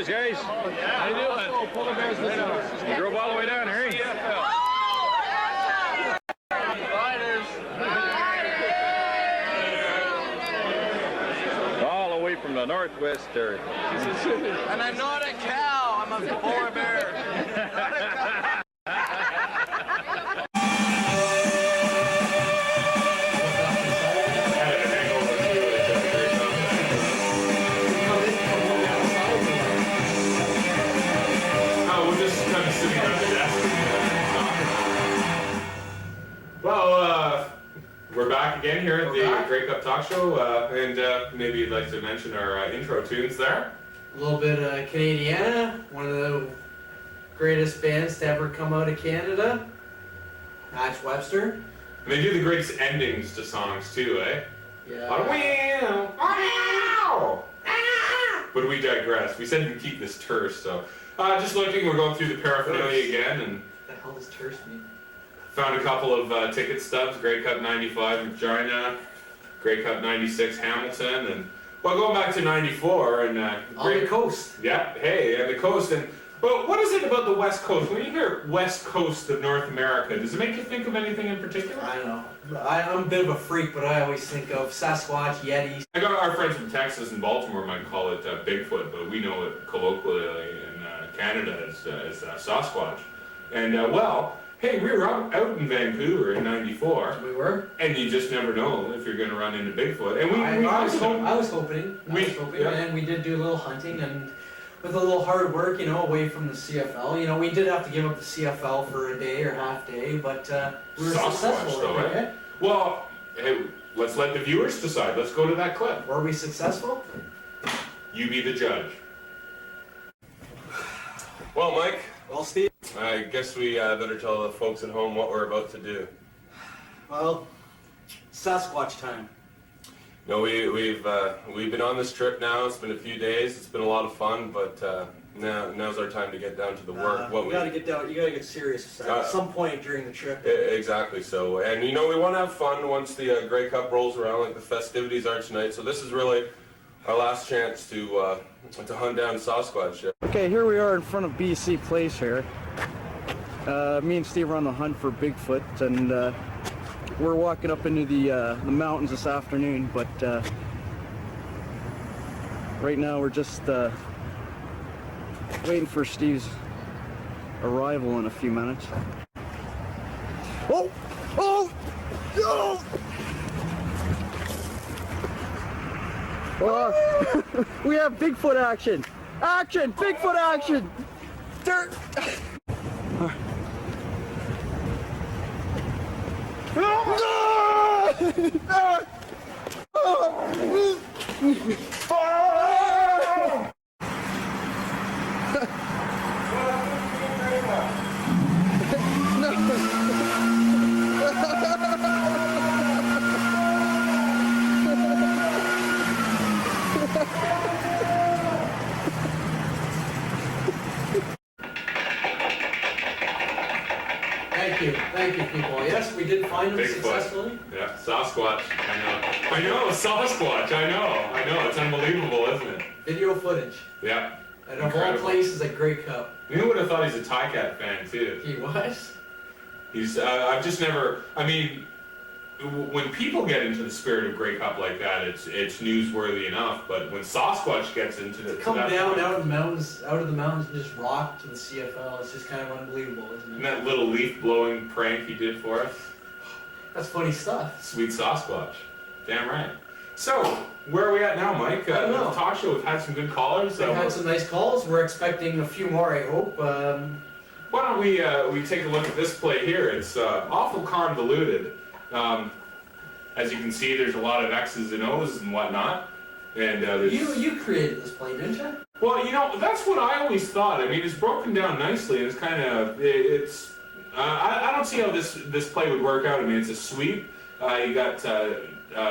Cheers, guys. How you doing? You drove all the way down here. All the way from the Northwest Territory. And I'm not a cow, I'm a polar bear. Not a cow. Well, we're back again here at the Grey Cup Talk Show, and maybe you'd like to mention our intro tunes there. A little bit of Canadiana, one of the greatest bands to ever come out of Canada, Hatch Webster. And they do the greatest endings to songs too, eh? Yeah. But we digress. We said we'd keep this terse, so just looking, we're going through the paraphernalia again, and What the hell does terse mean? found a couple of ticket stubs. Grey Cup 95 Regina, Grey Cup 96 Hamilton, and well, going back to 94 and On the coast. Yeah, hey, and the coast. And but what is it about the West Coast? When you hear West Coast of North America, does it make you think of anything in particular? I don't know. I'm a bit of a freak, but I always think of Sasquatch, Yetis. I got our friends from Texas and Baltimore might call it Bigfoot, but we know it colloquially in Canada as Sasquatch. And well, hey, we were out in Vancouver in '94. We were. And you just never know if you're going to run into Bigfoot. And I was hoping, yeah. and we did do a little hunting, and with a little hard work, away from the CFL. We did have to give up the CFL for a day or half day, but we were successful. Though, eh? Well, hey, let's let the viewers decide. Let's go to that clip. Were we successful? You be the judge. Well, Mike. Well, Steve. I guess we better tell the folks at home what we're about to do. Well, Sasquatch time. No, we've been on this trip now. It's been a few days. It's been a lot of fun, but now's our time to get down to the work. You gotta get down. You gotta get serious at some point during the trip. Exactly. So, and we want to have fun once the Grey Cup rolls around, like the festivities are tonight. So this is really our last chance to hunt down Sasquatch. Okay, here we are in front of BC Place here. Me and Steve are on the hunt for Bigfoot, and we're walking up into the mountains this afternoon, but right now we're just waiting for Steve's arrival in a few minutes. Oh! Oh! Oh! Oh! We have Bigfoot action! Action! Bigfoot action! Dirt! Thank you, people. Yes, we did find him Bigfoot. successfully. Yeah, Sasquatch. I know, Sasquatch. I know. It's unbelievable, isn't it? Video footage. Yeah. And of all places, a Grey Cup. You would have thought he's a Tycat fan too. He was? He's. I've just never. I mean, when people get into the spirit of Grey Cup like that, it's newsworthy enough. But when Sasquatch gets into the come down out of the mountains, and just rock to the CFL, it's just kind of unbelievable, isn't it? And that little leaf blowing prank he did for us. That's funny stuff. Sweet Sasquatch. Damn right. So, where are we at now, Mike? I don't know. The talk show, we've had some good callers. We've had some nice calls. We're expecting a few more, I hope. Why don't we take a look at this play here? It's awful convoluted. As you can see, there's a lot of X's and O's and whatnot. And you created this play, didn't you? Well, that's what I always thought. I mean, it's broken down nicely, and it's kind of I don't see how this play would work out. I mean, it's a sweep. You got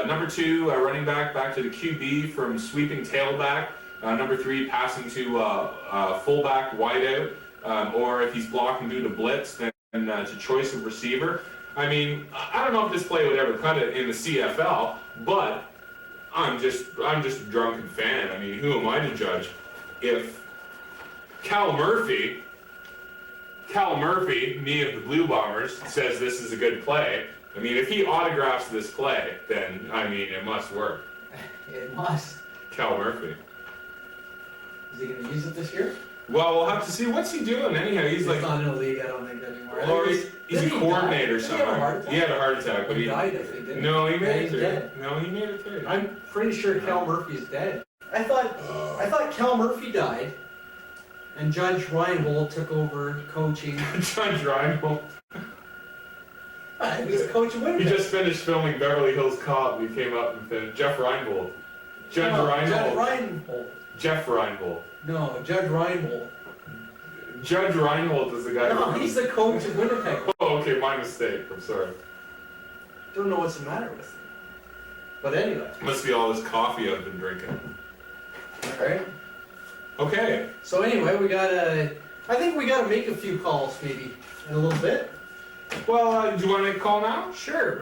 number 2 running back to the QB from sweeping tailback. Number 3 passing to fullback wideout, or if he's blocking due to blitz, then to choice of receiver. I mean, I don't know if this play would ever cut it in the CFL, but I'm just a drunken fan. I mean, who am I to judge if Cal Murphy, me of the Blue Bombers, says this is a good play. I mean, if he autographs this play, then, I mean, it must work. It must. Cal Murphy. Is he going to use it this year? Well, we'll have to see. What's he doing anyhow? He's like, not in the league, I don't think, anymore. or he's Did a he coordinator die? Did he have a somewhere. heart attack? He had a heart attack, but He he died, I think, didn't he? No, he Yeah, made it he's through. dead. No, he made it through. I'm pretty sure Cal Murphy is dead. I thought Cal Murphy died, and Judge Reinhold took over coaching. Judge Reinhold. He was the coach of He Winnipeg. just finished filming Beverly Hills Cop. He came up and finished. Jeff Reinhold. Judge No, Reinhold. Judge Reinhold. Jeff Reinhold. No, Judge Reinhold. Judge Reinhold is the guy. No, who- he's the coach of Winnipeg. Oh, okay, my mistake. I'm sorry. Don't know what's the matter with him. But anyway. Must be all this coffee I've been drinking. Alright. Okay. So anyway, I think we gotta make a few calls maybe in a little bit. Well, do you want to make a call now? Sure.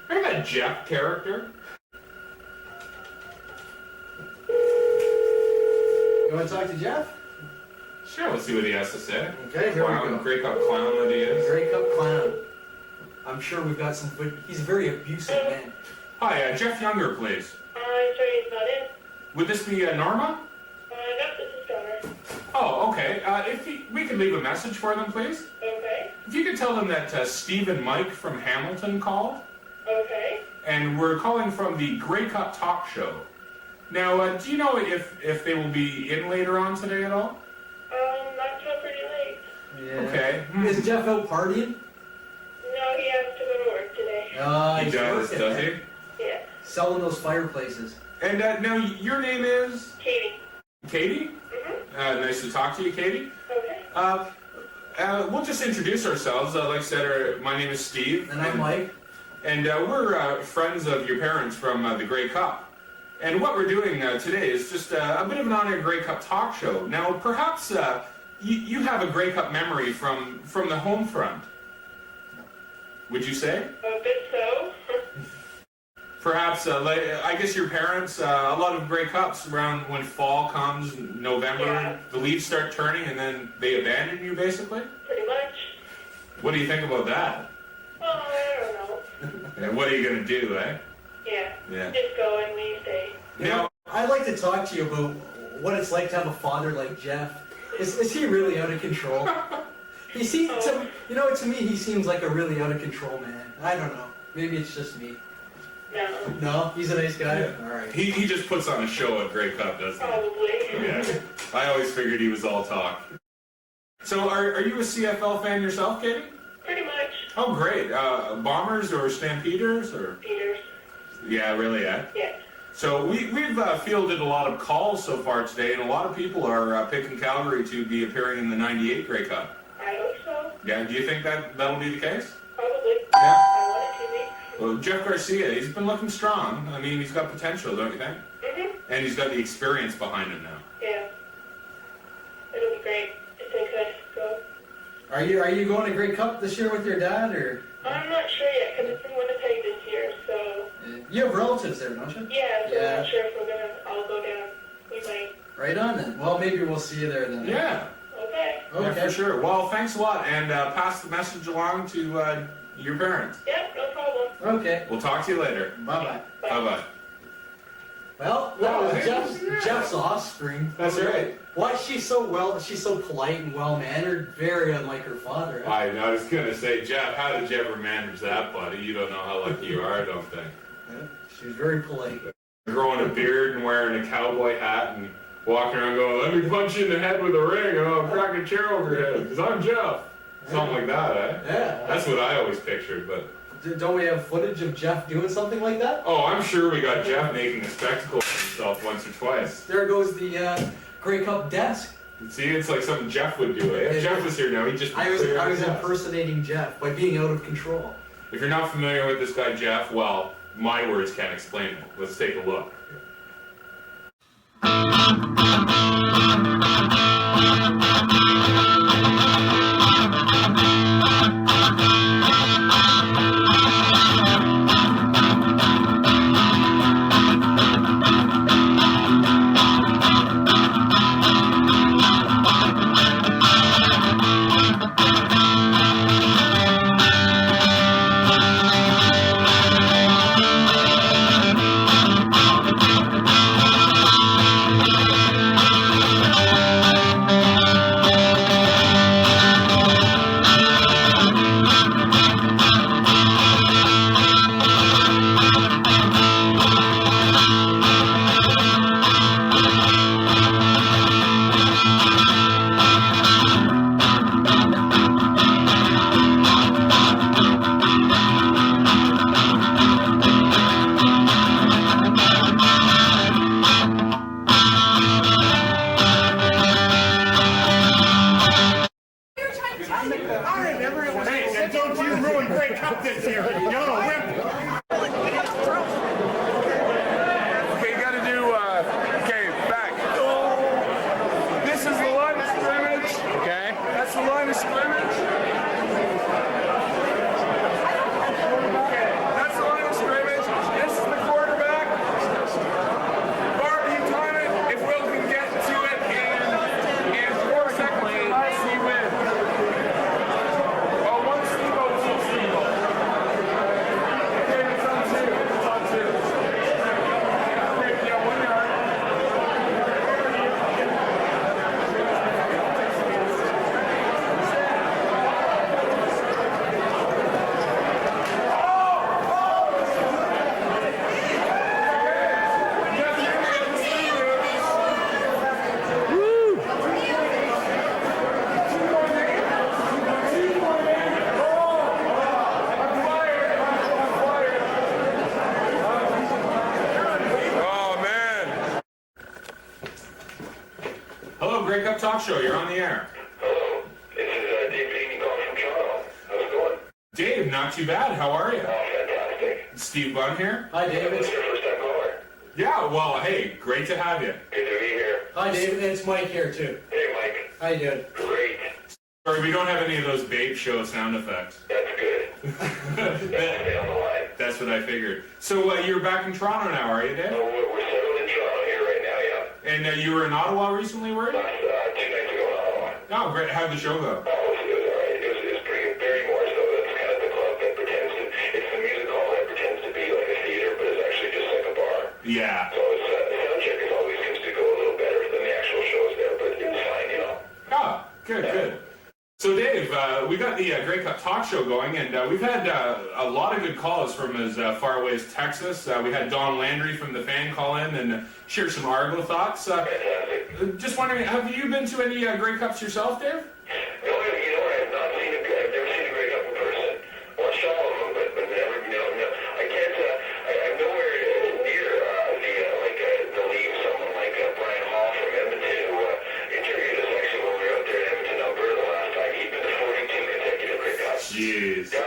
Remember that Jeff character? You wanna talk to Jeff? Sure, let's see what he has to say. Okay, here we Clown, go. Grey Cup clown that he is. Grey Cup clown. I'm sure we've got some good. He's a very abusive man. Hi, Jeff Younger, please. I'm sorry, he's not in. Would this be Norma? No, this is Donna. Oh, okay. We could leave a message for them, please. Okay, If you could tell them that Steve and Mike from Hamilton called, okay. and we're calling from the Grey Cup Talk Show. Now, do you know if they will be in later on today at all? Not till pretty late. Yeah. Okay. Is Jeff out partying? No, he has to go to work today. He He's does, working, does man. he? Yeah. Selling those fireplaces. And now, your name is Katie. Katie? Mm-hmm. Nice to talk to you, Katie. Okay. We'll just introduce ourselves. Like I said, my name is Steve. And I'm Mike. And we're friends of your parents from the Grey Cup. And what we're doing today is just a bit of an on-air Grey Cup talk show. Now, perhaps you have a Grey Cup memory from the home front. Would you say? A bit so. Perhaps, I guess your parents, a lot of Grey Cups around when fall comes, November, Yeah. the leaves start turning and then they abandon you, basically? Pretty much. What do you think about that? Oh, I don't know. And what are you going to do, eh? Yeah. Yeah. Just go and we stay. Now, I'd like to talk to you about what it's like to have a father like Jeff. Is he really out of control? He seems to me he seems like a really out of control man. I don't know. Maybe it's just me. No. No, he's a nice guy. Yeah. All right. he just puts on a show at Grey Cup, doesn't he? Probably. Yeah. I always figured he was all talk. So, are you a CFL fan yourself, Katie? Pretty much. Oh, great. Bombers or Stampeders or? Peters. Yeah, really, eh? Yeah. So we've fielded a lot of calls so far today, and a lot of people are picking Calgary to be appearing in the '98 Grey Cup. I hope so. Yeah, do you think that'll be the case? Probably. Yeah. I want it to be. Well, Jeff Garcia, he's been looking strong. I mean, he's got potential, don't you think? Mm-hmm. And he's got the experience behind him now. Yeah. It'll be great if they could go. Are you going to Grey Cup this year with your dad, or I'm not sure yet because it's in Winnipeg this year, so you have relatives there, don't you? yeah, so Yeah. I'm not sure if we're gonna all go down. We might. Right on then. Well, maybe we'll see you there then. Yeah, Okay. yeah, Okay. for sure. Well, thanks a lot, and pass the message along to your parents. Yep, no problem. Okay. We'll talk to you later. Bye bye. Bye-bye. Well, that was hey, Jeff's offspring. That's right. Why she's so polite and well mannered, very unlike her father. Huh? I was gonna say, Jeff, how did you ever manage that, buddy? You don't know how lucky you are, I don't think. Yeah, she was very polite. Growing a beard and wearing a cowboy hat and walking around going, let me punch you in the head with a ring and I'll crack a chair over your head, because I'm Jeff. Something like that, eh? Yeah. That's what I always pictured, but... Don't we have footage of Jeff doing something like that? Oh, I'm sure we got Jeff making a spectacle of himself once or twice. There goes the Grey Cup desk. See, it's like something Jeff would do, eh? If Jeff was here now, he'd just be I was clearing his desk. impersonating Jeff by being out of control. If you're not familiar with this guy, Jeff, well, my words can't explain it. Let's take a look. Grey Cup Talk Show. You're on the air. Hello, this is Dave Beanie calling from Toronto. How's it going? Dave, not too bad. How are you? Oh, fantastic. Steve Bunn here. Hi, David. This is your first time caller. Yeah, well, hey, great to have you. Good to be here. Hi, David. And it's Mike here, too. Hey, Mike. How you doing? Great. Sorry, we don't have any of those Babe Show sound effects. That's good. Stay on the line. That's what I figured. So you're back in Toronto now, are you, Dave? Oh, we're settled in Toronto here right now, yeah. And you were in Ottawa recently, were you? Last 2 nights ago in Ottawa. Oh, great. How'd the show go? Oh, it was alright. It was pretty good. Barry Moore, so that's kind of the club that pretends to, it's the music hall that pretends to be like a theater, but it's actually just like a bar. Yeah. So it's, the sound check is always seems to go a little better than the actual shows there, but it's fine, you know. Oh, good, good. So, Dave, we got the Grey Cup Talk Show going, and we've had a lot of good calls from as far away as Texas. We had Don Landry from The Fan call in and share some Argo thoughts. Fantastic. Just wondering, have you been to any Grey Cups yourself, Dave? No, you know what? I've not seen a I've never seen a Grey Cup in person. Watched all of them, but never. No, I can't. I'm nowhere near the league. Someone like Brian Hall from Edmonton, who interviewed us actually when we were out there in Edmonton, Alberta, the last time. He'd been to 42 consecutive Grey Cups. Jeez. Yeah,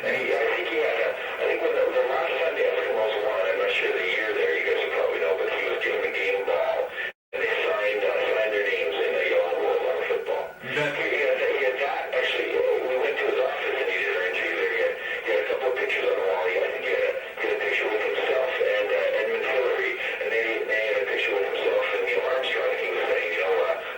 and I think he had. I think when the last time the Eskimos won, I'm not sure the year there. You guys will probably know, but he was given the game ball, and they signed their names in a yellow and gold on football. He had that. Actually, we went to his office and he did our interview there. He had a couple of pictures on the wall. I think he had a picture with himself and Edmund Hillary, and they had a picture with himself and Neil Armstrong, and he was saying,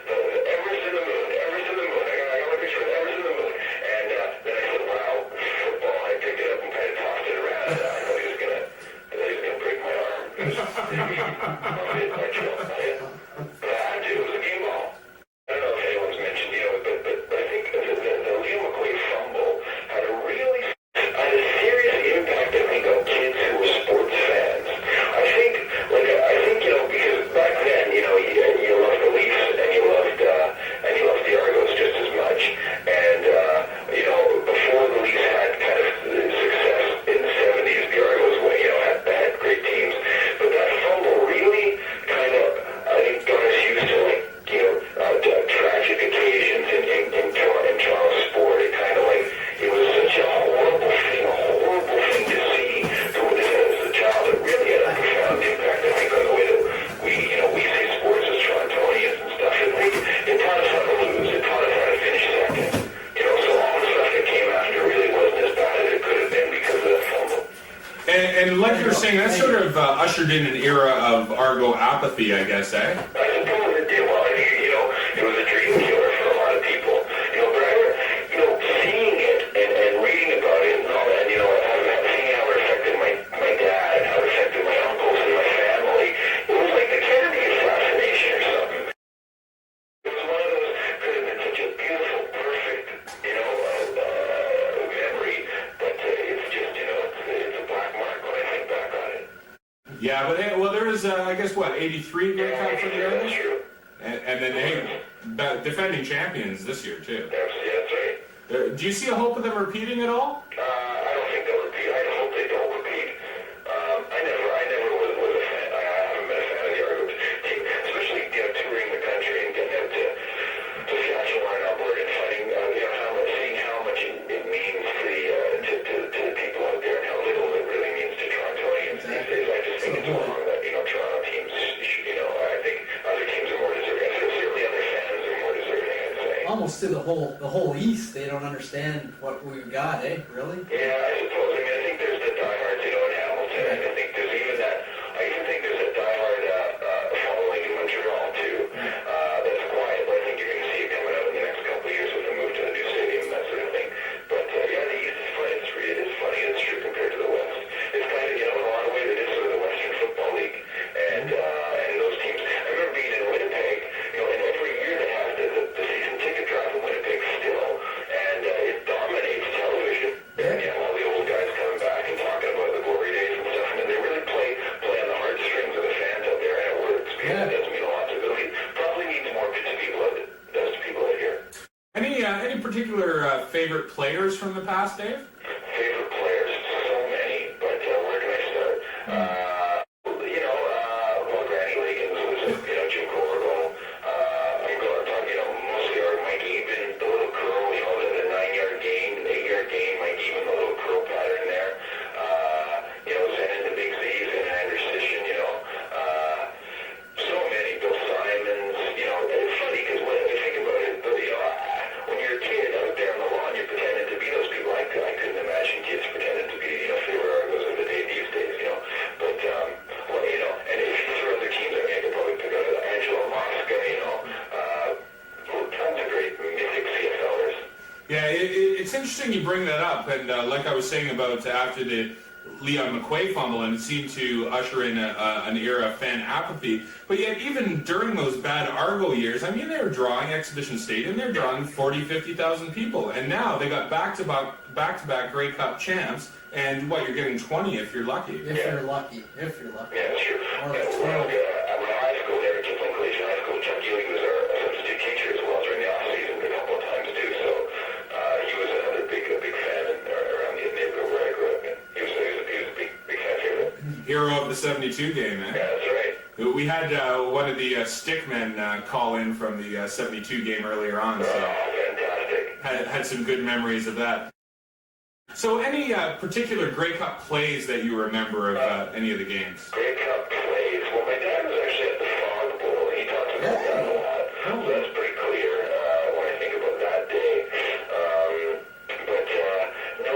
the Everest in the moon, Everest in the moon. I got my picture with Everest in the moon. And then I said, wow, football. I picked it up and kind of tossed it around. And I thought he was gonna break my arm. But I had to. It was a game ball. I don't know if anyone's mentioned, but I think the Leo McQuaid fumble had a serious impact, I think, on kids who were sports fans. I think, because back then, you loved the Leafs and you loved the Argos just as much. And, before the Leafs had kind of success in the 70s, the Argos, had great teams. But that fumble really kind of, I think, got us used to, tragic occasions in Toronto sport. It kind of it was such a horrible thing to see as a child. It really had a profound impact, I think, on the way that we see sports as Torontonians and stuff. I think it taught us how to lose. It taught us how to finish second. So all the stuff that came after really wasn't as bad as it could have been because of that fumble. And like you were saying, that sort of ushered in an era of Argo apathy, I guess, eh? I suppose it did. Well, it was a dream killer for a lot of people. But I remember, seeing it and reading about it and all that, seeing how it affected my dad and how it affected my uncles and my family. It was like the Kennedy assassination or something. It was one of those, could have been such a beautiful, perfect, memory, but it's just, it's a black mark when I think back on it. Yeah, but there was, I guess, 83 Grey Cup for the That's Argos? true. And then defending champions this year, too. That's right. Do you see a hope of them repeating at all? I don't think they'll repeat. I hope they don't repeat. I never was a fan. I haven't been a fan of the Argos team, especially touring the country and getting out to Saskatchewan and Alberta and fighting. Seeing how much it means to the people out there and how little it really means to Torontonians these days. I just think it's wrong that Toronto teams. I think other teams are more deserving. Certainly other fans are more deserving, I'd say. Almost to the whole East, they don't understand what we've got, eh? Really? Yeah, I suppose. I think there's the diehards, in Hamilton, and I think there's even that. I even think there's a diehard following in Montreal too. That's quiet, but I think you're going to see it coming out in the next couple of years with the move to the new stadium and that sort of thing. But yeah, the East is funny. It is funny. It's true compared to the West. It's kind of, in a lot of ways, it is sort of the Western Football League, and those teams. I remember being in Winnipeg. And every year they have the season ticket drive in Winnipeg still, and it dominates television. And all the old guys coming back and talking about the glory days and stuff, and they really play on the heartstrings of the fans out there, and it works. Because it does mean a lot to the league. Probably means more to people than it does to people out here. Any particular favorite players from the past, Dave? Favorite players, so many, but where can I start? Granny Liggins was, Jim Corrigal, Yeah, it's interesting you bring that up, and like I was saying about after the Leon McQuay fumble, and it seemed to usher in an era of fan apathy. But yet, even during those bad Argo years, I mean, they were drawing Exhibition Stadium, they're drawing 40, 50,000 people, and now they got back-to-back Grey Cup champs, and what, you're getting 20 if you're lucky. If you're lucky. If you're lucky. Yeah, that's true. Or Yeah, like when 12. I went to high school there at Kipling Collegiate High School, Chuck Ewing was our substitute teacher as well during the off-season a couple of times too, so he was another big fan around the neighborhood where I grew up in. He was a big fan favorite. Hero of the 72 game, eh? Yeah, that's right. We had one of the stickmen call in from the 72 game earlier on, so Fantastic. had some good memories of that. So any particular Grey Cup plays that you remember of any of the games? Grey Cup plays. Well, my dad was actually at the Fog Bowl, and he talked about that a lot. So that's pretty clear when I think about that day. But no,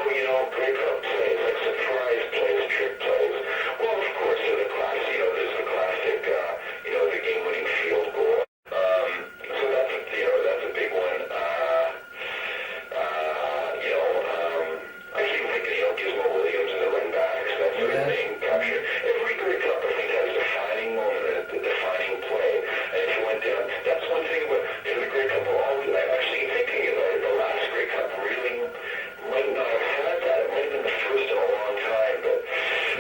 Grey Cup plays, like surprise plays, trick plays. Well, of course, there's the classic, the game-winning field goal. So that's a big one. I keep thinking, Gizmo Williams and the run backs, that sort of thing. Capture every Grey Cup, I think, has a defining moment, a defining play. And if you went down, that's one thing about the Grey Cup. I'm actually thinking about it. The last Grey Cup really might not have had that. It might have been the first in a long time. But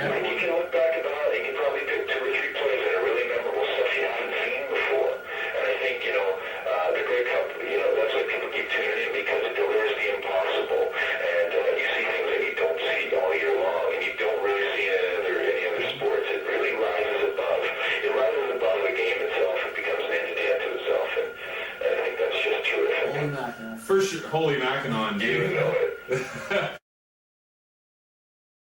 I mean, you can look back at the highlight. You can probably pick 2 or 3 plays that are really memorable, stuff you haven't seen before. And I think the Grey Cup. That's why people keep tuning in, because it delivers the impossible. And you see things that you don't see all year long, and you don't really see in any other sports. It really rises above. It rises above the game itself. It becomes an entity unto itself, and I think that's just terrific. Holy mackerel. For sure, Holy Mackinac, You know it.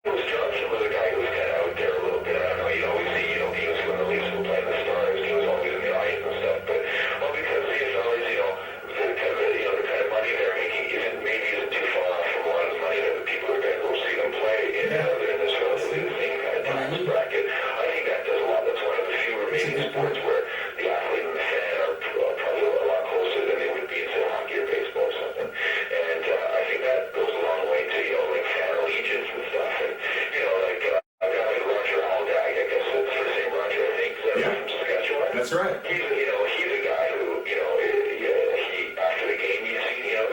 Bruce Johnson was a guy who was kind of out there a little bit. I don't know. You always see, he was when the Leafs were playing the Stars. He was always in the audience and stuff. But because CFL is, the kind of money they're making isn't too far off from a lot of the money that the people are going to go see them play. They're in this relatively the same kind of tax bracket. I think that does a lot. That's one of the few remaining sports where the athlete and the fan are probably a lot closer than they would be in, say, hockey or baseball or something. And I think that goes a long way to, like fan allegiance and stuff. And, like a guy like Roger Aldag, I guess it's the first name Roger, I think, from Saskatchewan. That's right. He's a guy who, he after the game, you see, where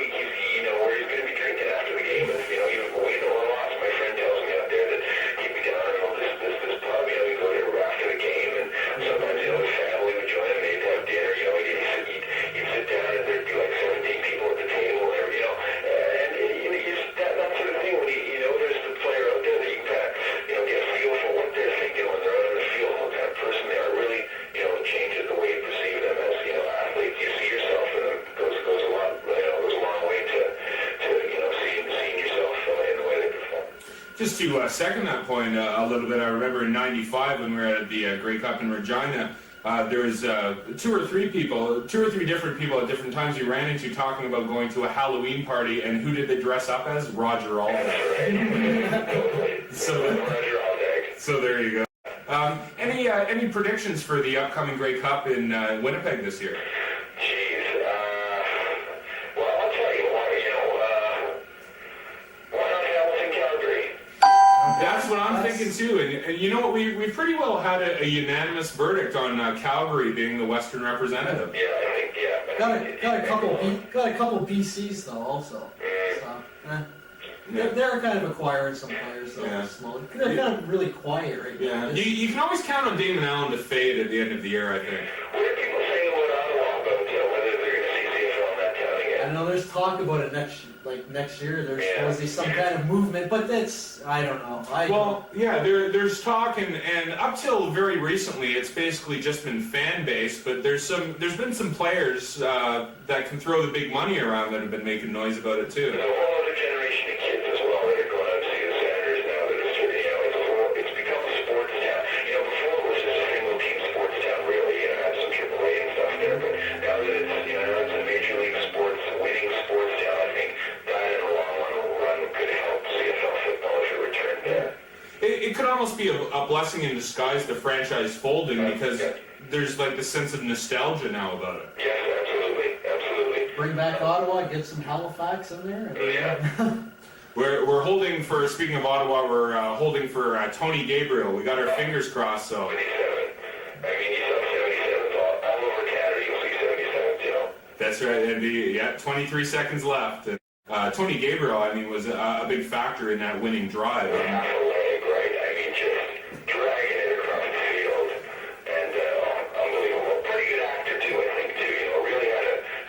he's going to be drinking after the game. And, even win or loss, my friend tells me out there that he'd be down in this pub, he'd go there after the game, and sometimes, his family would join him, they'd have dinner, he'd sit down, and there'd be like 17 people at the table, and, that sort of thing, when there's the player out there that you can kind of, get a feel for what they're thinking when they're out in the field, what kind of person they are. It really, changes the way you perceive them as, athletes. You see yourself in them. Goes a long way to seeing yourself in the way they perform. Just to second that point a little bit, I remember in '95 when we were at the Grey Cup in Regina, there was 2 or 3 different people at different times you ran into talking about going to a Halloween party, and who did they dress up as? Roger Aldag. So there you go. Any predictions for the upcoming Grey Cup in Winnipeg this year? Jeez. Well, I'll tell you why not Hamilton, Calgary? That's what I'm thinking too, and you know what? We pretty well had a unanimous verdict on Calgary being the Western representative. Yeah, I think, Got a couple BCs though also. So, They're kind of acquiring some players though. Slowly. They're kind of really quiet right now. Yeah, you can always count on Damon Allen to fade at the end of the year, I think. What are people saying about Ottawa about whether they're going to see CFL in that town again? I know there's talk about it next year. There's supposed to be some kind of movement, but that's I don't know. There's talk, and up till very recently, it's basically just been fan based. But there's been some players that can throw the big money around that have been making noise about it too. There's a whole other generation of kids as well that are going out to see the Senators now. That it's become a sports town. Before it was just a single team sports town, really. Had some AAA and stuff there, but now that it's a major league sports, winning sports town, I think that in the long run could help CFL football if it returned there. It could almost be a blessing in disguise, the franchise folding, because there's like the sense of nostalgia now about it. Yes, absolutely. Bring back Ottawa, get some Halifax in there. And, We're holding for, speaking of Ottawa, we're holding for Tony Gabriel. We got our fingers crossed, so. 77. I mean, you saw 77s all over Canada. You'll see 77s, you know. That's right, and 23 seconds left. And, Tony Gabriel, I mean, was a big factor in that winning drive. Half a leg, right? I mean, just dragging it across the field. And unbelievable. Pretty good actor, too, I think, too. You know, really had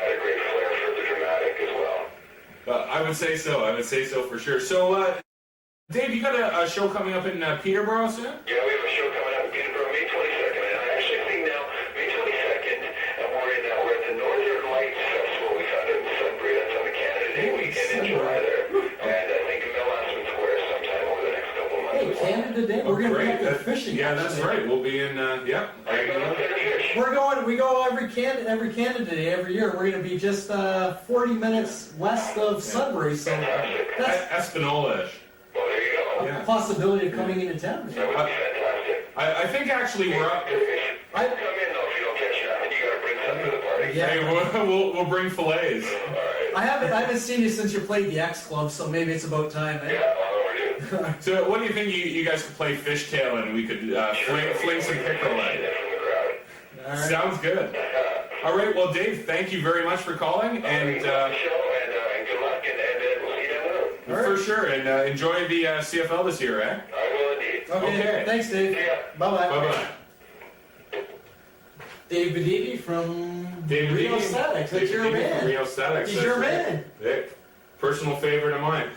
a great flair for the dramatic as well. I would say so. I would say so for sure. So, Dave, you got a show coming up in Peterborough soon? Yeah, we have a show coming up in Peterborough, May 22nd. And I actually think now, May 22nd, and we're at the Northern Lights Festival. We found it in Sudbury. That's on the Canada Day weekend in July there. And I think Mill Aspen Square sometime over the next couple of months. hey, Canada Day, we're going to Great. be up there fishing. Yeah, that's actually. right. We'll be in, yeah. We go every Canada Day every year. We're going to be just 40 minutes west of Sudbury, so that's Espanola-ish. Well, there you go. a Yeah. possibility of coming into town. That would be fantastic. I think actually we're up. Come in, though, if you don't catch nothing. You got to bring something to the party. Yeah. Hey, we'll bring fillets. All right. I haven't seen you since you played the X Club, so maybe it's about time. Eh? Yeah, well, overdue. So, what do you think you guys could play fishtail and we could fling some pickerel at it? From the crowd. All right. Sounds good. All right, well, Dave, thank you very much for calling, and Show and good luck, and we'll see you down the road. for sure, and enjoy the CFL this year, eh? I will indeed. Okay. Thanks, Dave. Yeah. Bye-bye. Bye-bye. Dave Bedidi from Dave Rio Beatty. Statics. Dave That's your Beatty from man. Rio Statics. He's that's your right. man. Yeah. Personal favorite of mine.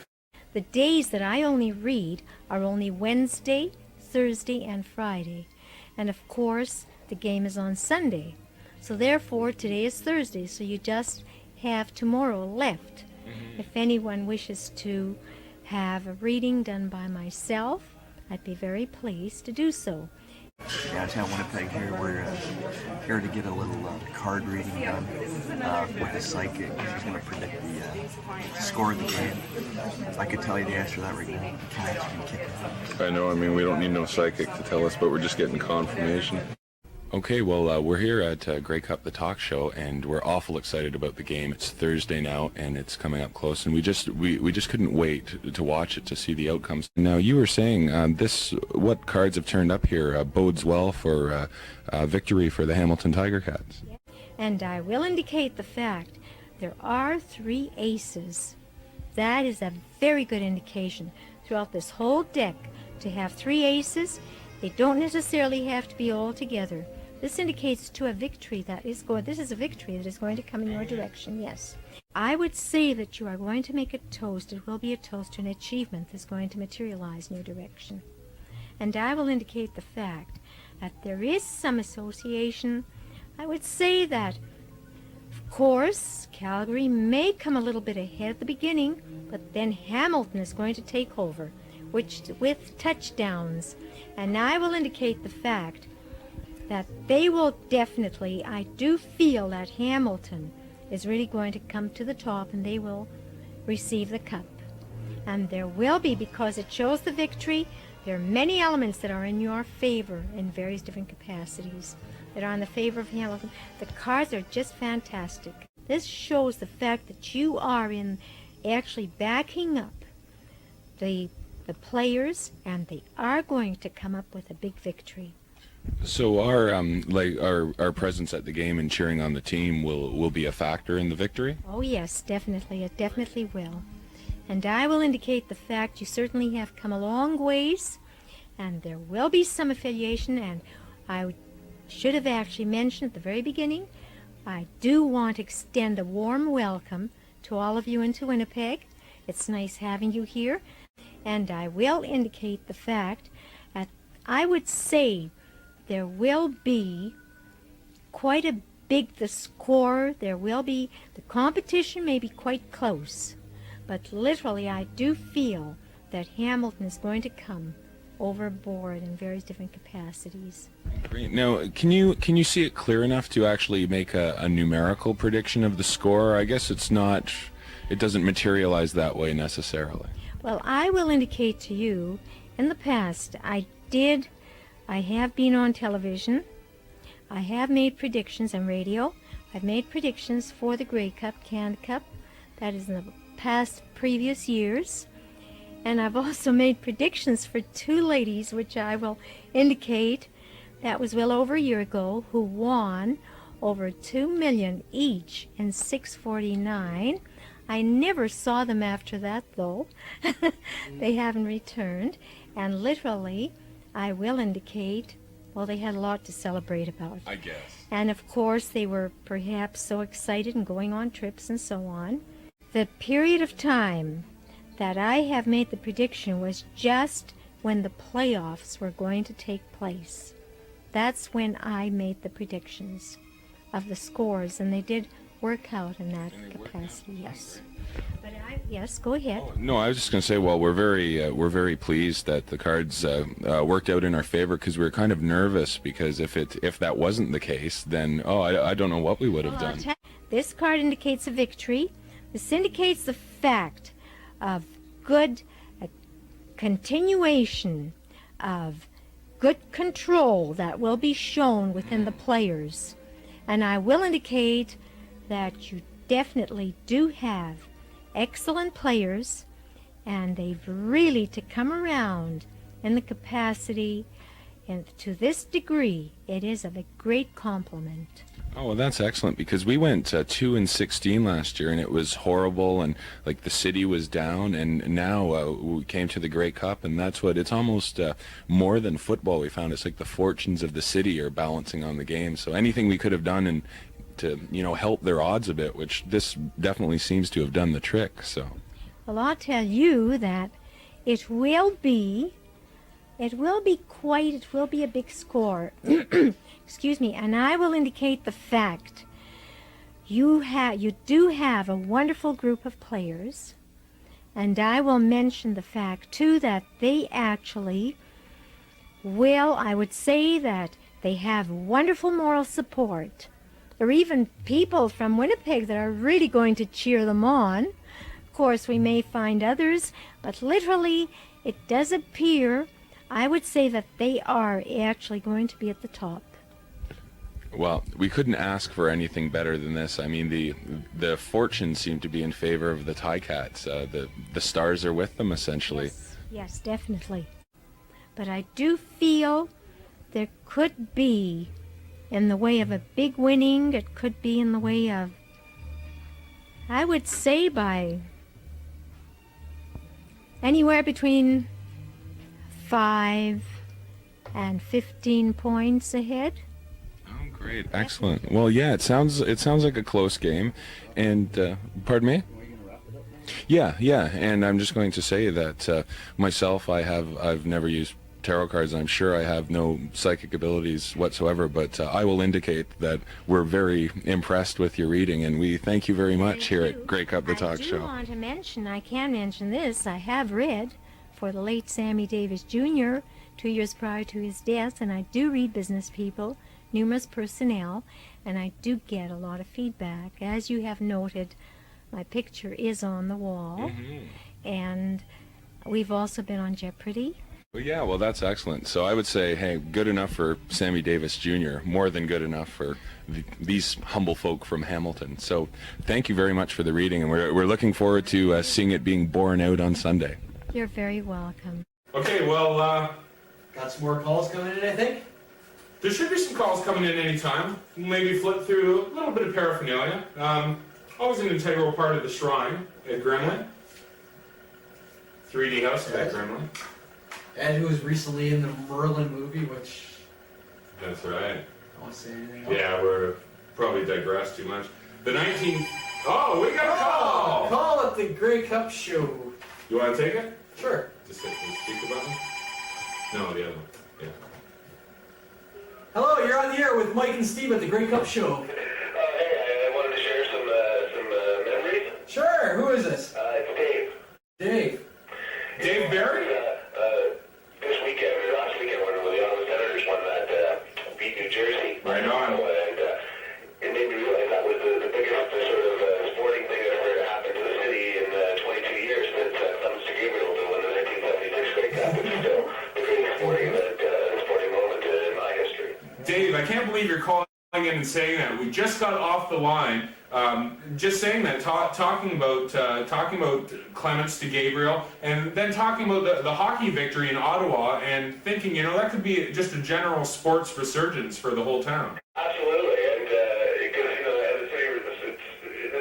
The days that I only read are only Wednesday, Thursday, and Friday. And of course, the game is on Sunday. So therefore, today is Thursday, so you just have tomorrow left. If anyone wishes to have a reading done by myself, I'd be very pleased to do so. Downtown Winnipeg here, we're here to get a little card reading done with a psychic. He's going to predict the score of the game. I could tell you the answer to that right now. The Canucks are going to kick it. I know, I mean, we don't need no psychic to tell us, but we're just getting confirmation. Okay, well, we're here at Grey Cup, the talk show, and we're awful excited about the game. It's Thursday now, and it's coming up close, and we just couldn't wait to watch it, to see the outcomes. Now, you were saying what cards have turned up here bodes well for victory for the Hamilton Tiger Cats. And I will indicate the fact there are 3 aces. That is a very good indication throughout this whole deck to have 3 aces. They don't necessarily have to be all together. This indicates to a victory that is going. This is a victory that is going to come in your direction. Yes, I would say that you are going to make a toast. It will be a toast to an achievement that's going to materialize in your direction. And I will indicate the fact that there is some association. I would say that, of course, Calgary may come a little bit ahead at the beginning, but then Hamilton is going to take over, which with touchdowns. And I will indicate the fact that they will definitely, I do feel that Hamilton is really going to come to the top and they will receive the cup. And there will be, because it shows the victory, there are many elements that are in your favor in various different capacities that are in the favor of Hamilton. The cards are just fantastic. This shows the fact that you are in actually backing up the players, and they are going to come up with a big victory. So our presence at the game and cheering on the team will be a factor in the victory? Oh yes, definitely. It definitely will. And I will indicate the fact you certainly have come a long ways, and there will be some affiliation, and I should have actually mentioned at the very beginning, I do want to extend a warm welcome to all of you into Winnipeg. It's nice having you here. And I will indicate the fact that I would say there will be quite a big, the score, there will be, the competition may be quite close, but literally I do feel that Hamilton is going to come overboard in various different capacities. Great. Now, can you see it clear enough to actually make a numerical prediction of the score? I guess it doesn't materialize that way necessarily. Well, I will indicate to you, in the past, I have been on television, I have made predictions on radio, I've made predictions for the Grey Cup, Canada Cup, that is in the previous years. And I've also made predictions for two ladies, which I will indicate. That was well over a year ago, who won over $2 million each in 649. I never saw them after that, though. They haven't returned. And literally, I will indicate, well, they had a lot to celebrate about. I guess. And of course, they were perhaps so excited and going on trips and so on. The period of time that I have made the prediction was just when the playoffs were going to take place. That's when I made the predictions of the scores, and they did work out in that capacity. Yes. But yes, go ahead. Oh, no, I was just going to say, well, we're very pleased that the cards worked out in our favor, because we were kind of nervous, because if that wasn't the case, then I don't know what we would have done. This card indicates a victory. This indicates the fact of good continuation of good control that will be shown within the players. And I will indicate that you definitely do have excellent players, and they've really to come around in the capacity, and to this degree it is of a great compliment. Oh, well, that's excellent, because we went 2-16 last year, and it was horrible, and like the city was down, and now we came to the Grey Cup, and that's what it's almost more than football. We found it's like the fortunes of the city are balancing on the game. So anything we could have done and to help their odds a bit, which this definitely seems to have done the trick. So, well, I'll tell you that it will be a big score. Excuse me, and I will indicate the fact you do have a wonderful group of players, and I will mention the fact too that they actually I would say that they have wonderful moral support. There are even people from Winnipeg that are really going to cheer them on. Of course, we may find others, but literally it does appear, I would say, that they are actually going to be at the top. well, we couldn't ask for anything better than this. I mean, the fortunes seem to be in favor of the Ticats. The stars are with them, essentially. Yes, definitely. But I do feel there could be, in the way of a big winning, it could be in the way of, I would say, by anywhere between 5 and 15 points ahead. Oh, great. Excellent. Well, yeah, it sounds like a close game. And, pardon me? Yeah, and I'm just going to say that myself, I've never used tarot cards. I'm sure I have no psychic abilities whatsoever, but I will indicate that we're very impressed with your reading, and we thank you very much here at Grey Cup the Talk Show. I can mention this. I have read for the late Sammy Davis Jr. 2 years prior to his death, and I do read business people, numerous personnel, and I do get a lot of feedback. As you have noted, my picture is on the wall, and we've also been on Jeopardy. Well, yeah, well, that's excellent. So I would say, hey, good enough for Sammy Davis Jr., more than good enough for these humble folk from Hamilton. So thank you very much for the reading, and we're looking forward to seeing it being borne out on Sunday. You're very welcome. Okay, well, got some more calls coming in, I think. There should be some calls coming in anytime. Maybe flip through a little bit of paraphernalia. Always an integral part of the shrine at Gremlin. 3D house at Gremlin. Ed, who was recently in the Merlin movie, which... That's right. I want to say anything else. Yeah, we're probably digressed too much. The 19... Oh, we got a call! Call at the Grey Cup show. You want to take it? Sure. Just hit the speaker button? No, the other one. Yeah. Hello, you're on the air with Mike and Steve at the Grey Cup show. Hey, I wanted to share some memories. Sure, who is this? It's Dave. Dave. Dave Barry? This weekend, or last weekend, when the Ottawa Senators won that, beat New Jersey. Right on. And it made me realize that was the biggest sort of sporting thing that ever happened to the city in 22 years since Thumbs to Gabriel to win the 1976 Grey Cup. It's still the greatest sporting moment in my history. Dave, I can't believe you're calling in and saying that. We just got off the line, just saying that, talking about Clements to Gabriel, and then talking about the hockey victory in Ottawa, and thinking, that could be just a general sports resurgence for the whole town. Absolutely, and because as I say,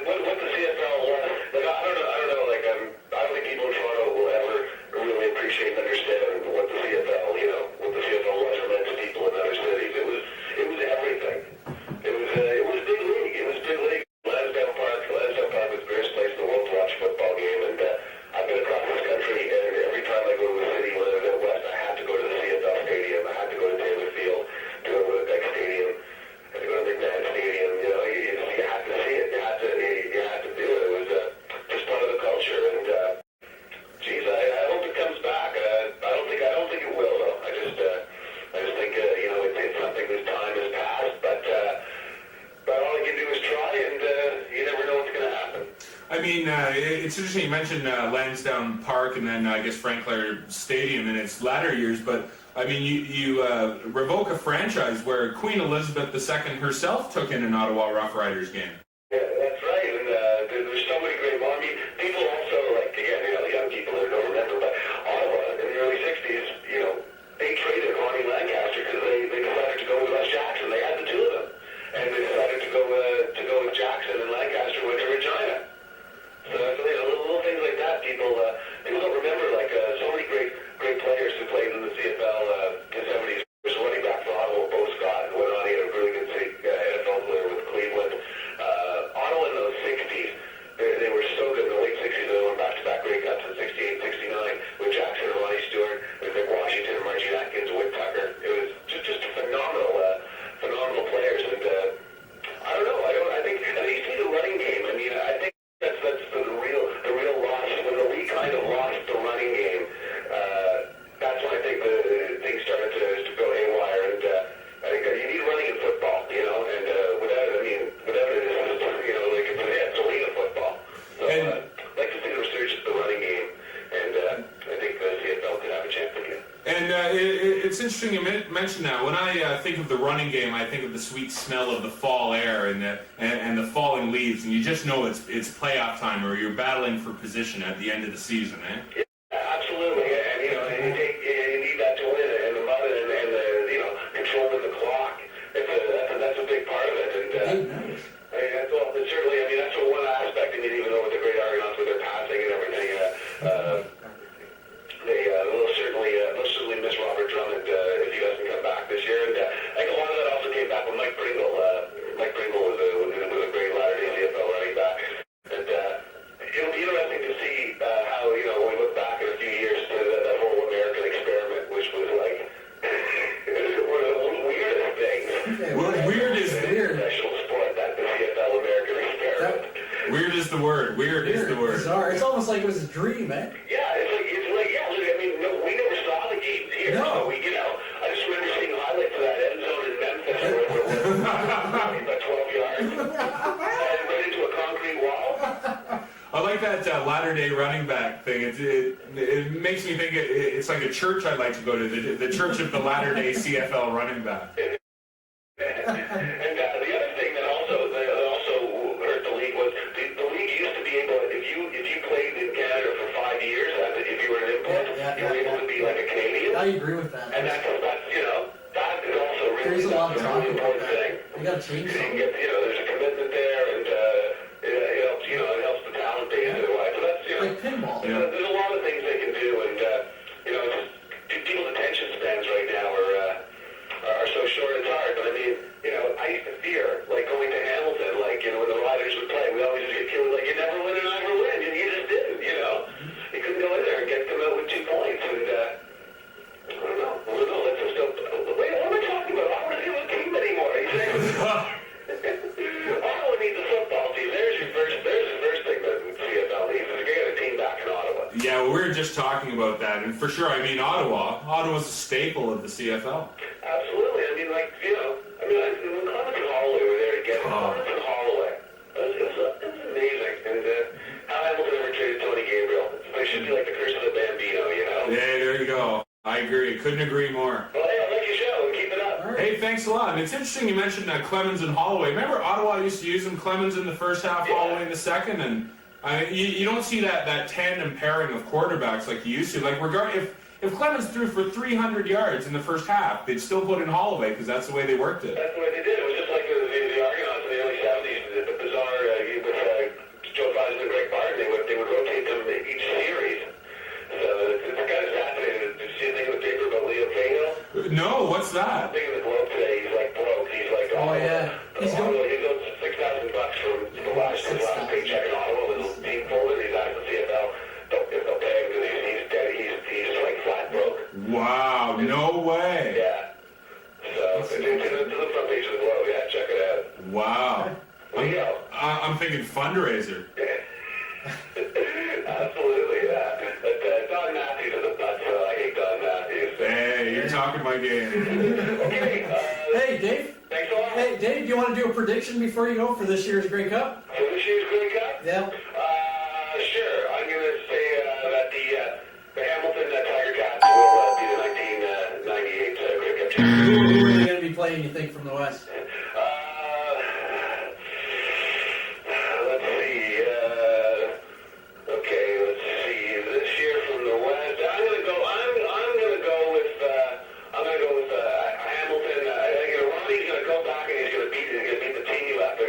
what the CFL, like I don't know, like I don't think people in Toronto will ever really appreciate and understand what the CFL, what the CFL was or meant to people in other cities. It was everything. It was big league. It was big league. Lansdowne Park was the best place in the world to watch a football game, and I've been across this country, and every time I go to a city, whether it's out west, I had to go to the CFL stadium. I had to go to Taylor Field, to go to Winnipeg Stadium, and to go to McMahon Stadium. You had to see it. You had to do it. It was just part of the culture, and geez, I hope it comes back. I don't think it will, though. I just think it's something whose time has passed, but all you can do is try, and you never know what's going to happen. I mean, it's interesting you mentioned Lansdowne Park and then I guess Frank Clair Stadium in its latter years, but I mean, you revoke a franchise where Queen Elizabeth II herself took in an Ottawa Rough Riders game. Yeah, that's right, and there's so many great moments. I mean, people also, like, again, the young people that don't remember, but Ottawa in the early 60s, they traded Ronnie Lancaster because they decided to go with Les Jackson. They had the two of them, and they decided to go with Jackson, and Lancaster went to Regina. So little things like that, people don't remember, like so many great players who played in the CFL in the 70s. There's a running back for Ottawa, Bo Scott, who went on. He had a really good NFL player with Cleveland. Ottawa in those 60s, they were so good. In the late 60s, they won back-to-back Grey Cups in 68, 69 with Jackson and Ronnie Stewart, with Vic Washington and Margie Atkins, Whit Tucker. It was just phenomenal players. And I don't know. I think you see the running game. I mean, I think that's the real loss. When the league kind of lost the running game, that's when I think the things started to go haywire. And I think you need running in football, and without it, it's just, like it's arena football. So I'd like to see the resurgence of the running game, and I think the CFL could have a chance again. And it's interesting you mentioned that. When I think of the running game, I think of the sweet smell of the fall air and the falling leaves, and you just know it's playoff time, or you're battling for position at the end of the season, eh? Yeah, absolutely, and you need that to win, and the mud and the controlling the clock. That's a big part of it, and Nice. Certainly, I mean, that's one aspect. I mean, even though with the great Argonauts with their passing and everything, they'll certainly miss Robert Drummond if he doesn't come back this year. And I think a lot of that also came back with Mike Pringle. Mike Pringle was a great Latter-day CFL running back. And it'll be interesting to see how, when we look back in a few years to that whole American experiment, which was like one of the weirdest things. Yeah, weird is professional sport, that the CFL American experiment. Weird is the word. Weird is the word. Bizarre. It's almost like it was a dream, man. Yeah, I mean, we never saw the games here. No. So I just remember seeing highlights of that end zone in Memphis or wherever it was, about 12 yards, and right into a concrete wall. I like that Latter-day running back thing. It makes me think it's like a church I'd like to go to, the Church of the Latter-day CFL running back. And the other thing that also hurt the league was the league used to be able, if you played in Canada for 5 years, if you were an import, you were able to be like a Canadian. I agree with that. And that's that is also really There's a lot of talk really about important that. thing. You got to change something. There's a commitment there, and it helps the talent base otherwise. So that's Like pinball. There's a lot of things they can do, and people's attention spans right now are so short. It's hard, but I mean, I used to fear like going to Hamilton, like when the Riders would play, we always just get killed like you never win and never win, and you just didn't. You couldn't go in there and get them out with 2 points, and I don't know. Let's just go. Wait, what am I talking about? I don't want to do a team anymore. Ottawa needs a football team. There's your first thing that CFL needs is to get a team back in Ottawa. Yeah, we were just talking about that, and for sure, I mean, Ottawa's a staple of the CFL. Absolutely. I mean, when Clements and Holloway were there together, Clements and Holloway, it was amazing. And how Hamilton ever traded Tony Gabriel. It should be like the curse of the Bambino, Yeah, there you go. I agree. Couldn't agree more. Well, hey, I like your show, and keep it up. Hey, thanks a lot. And it's interesting you mentioned Clemens and Holloway. Remember Ottawa used to use them, Clemens in the first half, Holloway in the second, and you don't see that tandem pairing of quarterbacks like you used to. Like if Clemens threw for 300 yards in the first half, they'd still put in Holloway because that's the way they worked it. That's the way they did. It was just like the Argonauts in the early 70s, the bizarre with Joe Fosbury and Greg Barton. They would rotate them each series. So it's kind of fascinating. Did you see anything in the paper about Leo Cahill? No, what's that? I think in the Globe today, he's like broke. He's like, Oh, yeah. He's owed $6,000 from his last paycheck in Ottawa with his team folder. He's asked the CFL if they'll pay him because he's dead. He's just like flat broke. Wow, no way. Yeah. So it's in the front page of the Globe. Yeah, check it out. Wow. Leo. I'm thinking fundraiser. Absolutely, yeah. But Don Matthews is a butt, so I hate Don Matthews. Hey, you're talking my game. Okay. Hey, Dave. Thanks a lot. Hey, Dave, do you want to do a prediction before you go for this year's Grey Cup? For this year's Grey Cup? Yeah. Sure. I'm going to say that the Hamilton Tiger Cats will be the 1998 Grey Cup champions. Who are they going to be playing, you think, from the West? Let's see. Okay, let's see. This year from the West, I'm going to go with Hamilton. I think Ronnie's going to go back and he's going to beat the team you left. I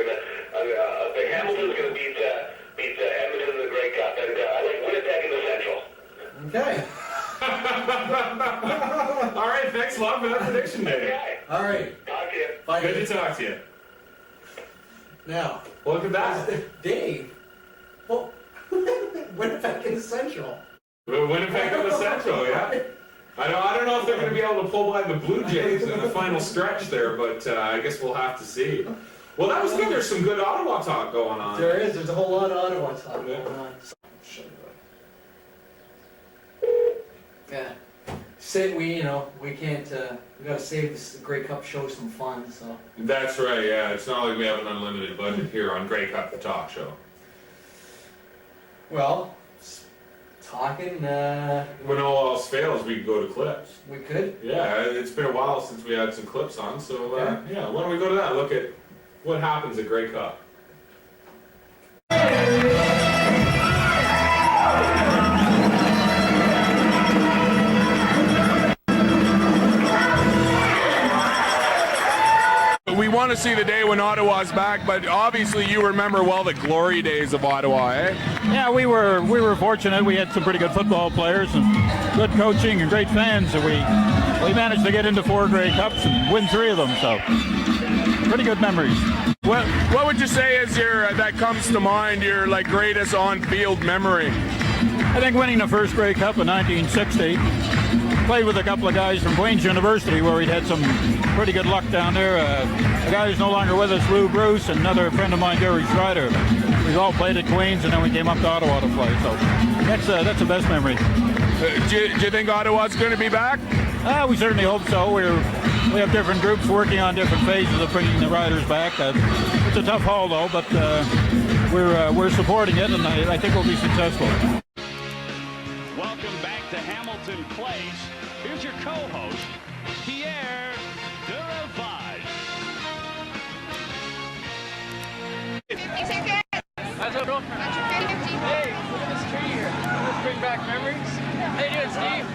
think Hamilton's going to beat Edmonton in the Grey Cup, and I like Winnipeg in the Central. Okay. All right, thanks a lot for that prediction, Dave. Okay. All right. Talk to you. Bye, Good Dave. to talk to you. Now, Well, look at that. Dave. Well, Winnipeg in the Central. Winnipeg in the Central, yeah. I don't know if they're going to be able to pull by the Blue Jays in the final stretch there, but I guess we'll have to see. Well, that was good. There's some good Ottawa talk going on. There is. There's a whole lot of Ottawa talk going on. Yeah. We can't, we gotta save this Grey Cup show some fun, so. That's right, yeah. It's not like we have an unlimited budget here on Grey Cup, the talk show. Well, talking, When all else fails, we can go to clips. we could. Yeah, it's been a while since we had some clips on, so yeah, why don't we go to that? Look at what happens at Grey Cup. We want to see the day when Ottawa's back, but obviously you remember well the glory days of Ottawa, eh? Yeah, we were fortunate. We had some pretty good football players and good coaching and great fans. So we managed to get into 4 Grey Cups and win 3 of them. So pretty good memories. What would you say is that comes to mind, your greatest on-field memory? I think winning the first Grey Cup in 1960. Played with a couple of guys from Queen's University where we'd had some pretty good luck down there. A guy who's no longer with us, Lou Bruce, and another friend of mine, Gary Strider. We all played at Queen's, and then we came up to Ottawa to play. So that's the best memory. Do you think Ottawa's going to be back? We certainly hope so. We have different groups working on different phases of bringing the riders back. It's a tough haul, though, but we're supporting it, and I think we'll be successful. Welcome back to Hamilton Place. Here's your co-host, Pierre Duravage. 50 tickets. How's it going? Hey, look at this tree here. Let's bring back memories. How you doing, Steve?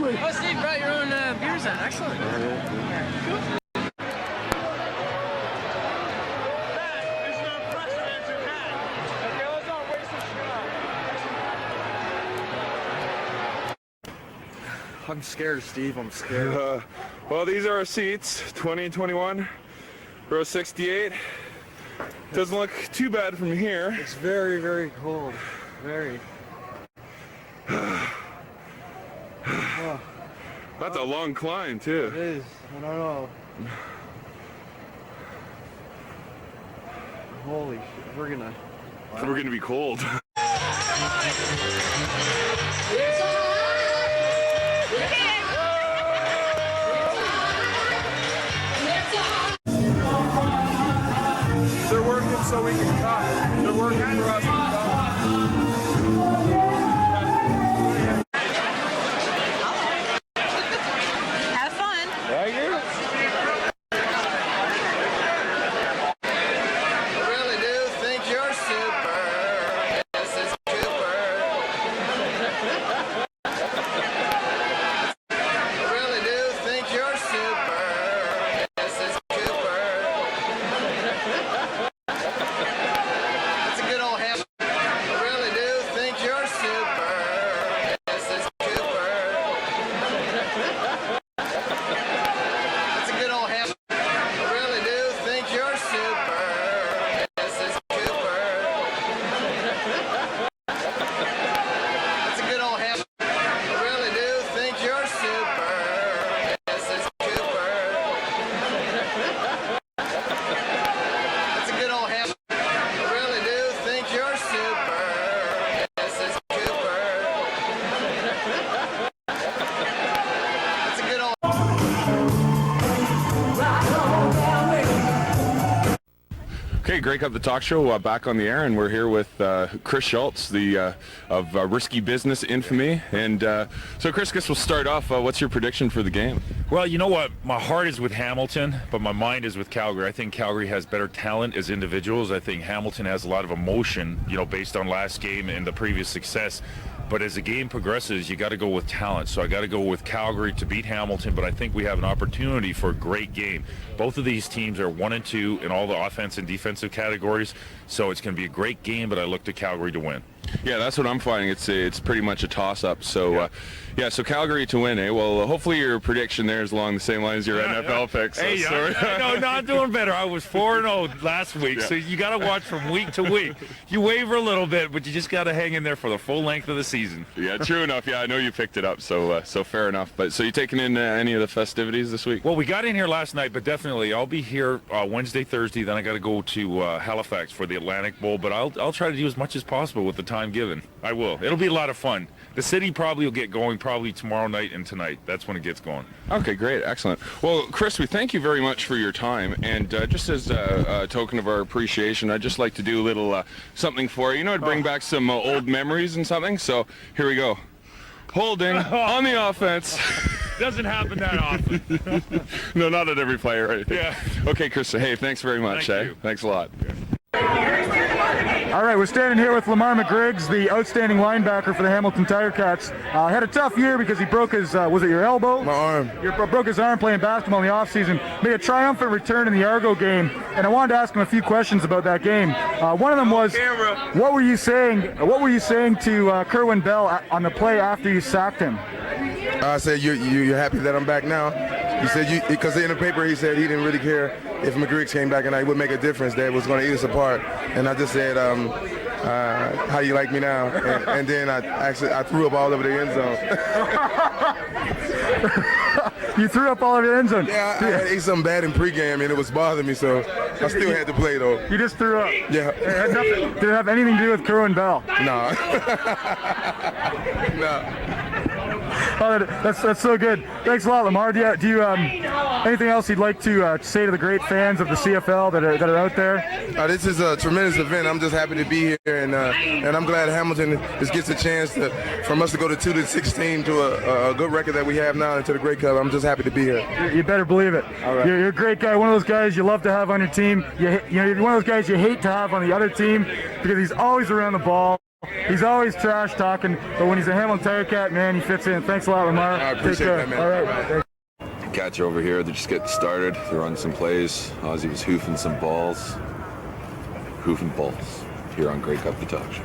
Good. Oh, Steve brought your own beers in. Excellent. Cool. I'm scared, Steve. I'm scared. Well, these are our seats, 20 and 21, row 68. Doesn't look too bad from here. It's very, very cold. Very. That's a long climb, too. It is. I don't know. Holy shit. We're gonna be cold. They're working so we can cut. They're working for us to Have fun. Right here. Okay, Grey Cup, the talk show, back on the air, and we're here with Chris Schultz, of Risky Business infamy. And so, Chris, guess we'll start off. What's your prediction for the game? Well, you know what? My heart is with Hamilton, but my mind is with Calgary. I think Calgary has better talent as individuals. I think Hamilton has a lot of emotion, based on last game and the previous success. But as the game progresses, you got to go with talent. So I got to go with Calgary to beat Hamilton, but I think we have an opportunity for a great game. Both of these teams are 1 and 2 in all the offense and defensive categories, so it's going to be a great game, but I look to Calgary to win. Yeah, that's what I'm finding. It's pretty much a toss-up. So, so Calgary to win, eh? Well, hopefully your prediction there is along the same lines as your NFL picks. Hey, no, not doing better. I was 4-0 last week, so you got to watch from week to week. You waver a little bit, but you just got to hang in there for the full length of the season. Yeah, true enough. Yeah, I know you picked it up, so fair enough. But so you taking in any of the festivities this week? Well, we got in here last night, but definitely I'll be here Wednesday, Thursday. Then I got to go to Halifax for the Atlantic Bowl, but I'll try to do as much as possible with the time given. I will. It'll be a lot of fun. The city probably will get going probably tomorrow night and tonight. That's when it gets going. Okay, great. Excellent. Well, Chris, we thank you very much for your time. And just as a token of our appreciation, I'd just like to do a little something for you. To bring back some old memories and something. So here we go. Holding on the offense. Doesn't happen that often. No, not at every player or anything. Yeah. Okay, Chris. Hey, thanks very much. Thank you. Thanks a lot. All right, we're standing here with Lamar McGriggs, the outstanding linebacker for the Hamilton Tiger Cats. Had a tough year because he broke his, was it your elbow? My arm. Broke his arm playing basketball in the offseason. Made a triumphant return in the Argo game, and I wanted to ask him a few questions about that game. One of them was, what were you saying to Kerwin Bell on the play after you sacked him? I said, you're happy that I'm back now? He said, because in the paper he said he didn't really care if McGriggs came back and it would make a difference, that it was going to eat us apart. And I just said, how do you like me now? And then I threw up all over the end zone. You threw up all over the end zone? Yeah, I ate something bad in pregame and it was bothering me, so I still had to play though. You just threw up? Yeah. Did it have anything to do with Kerwin Bell? No. No. Oh, that's so good. Thanks a lot, Lamar. Do you anything else you'd like to say to the great fans of the CFL that are out there? This is a tremendous event. I'm just happy to be here, and I'm glad Hamilton just gets a chance from us to go to 2-16 to a good record that we have now into the Grey Cup. I'm just happy to be here. You better believe it. All right. You're a great guy. One of those guys you love to have on your team. You're one of those guys you hate to have on the other team because he's always around the ball. He's always trash talking, but when he's a Hamilton Tiger Cat, man, he fits in. Thanks a lot, Lamar. I appreciate that, man. All right. Cats are over here. They're just getting started. They're running some plays. Ozzy was hoofing some balls. Hoofing balls here on Grey Cup, the talk show.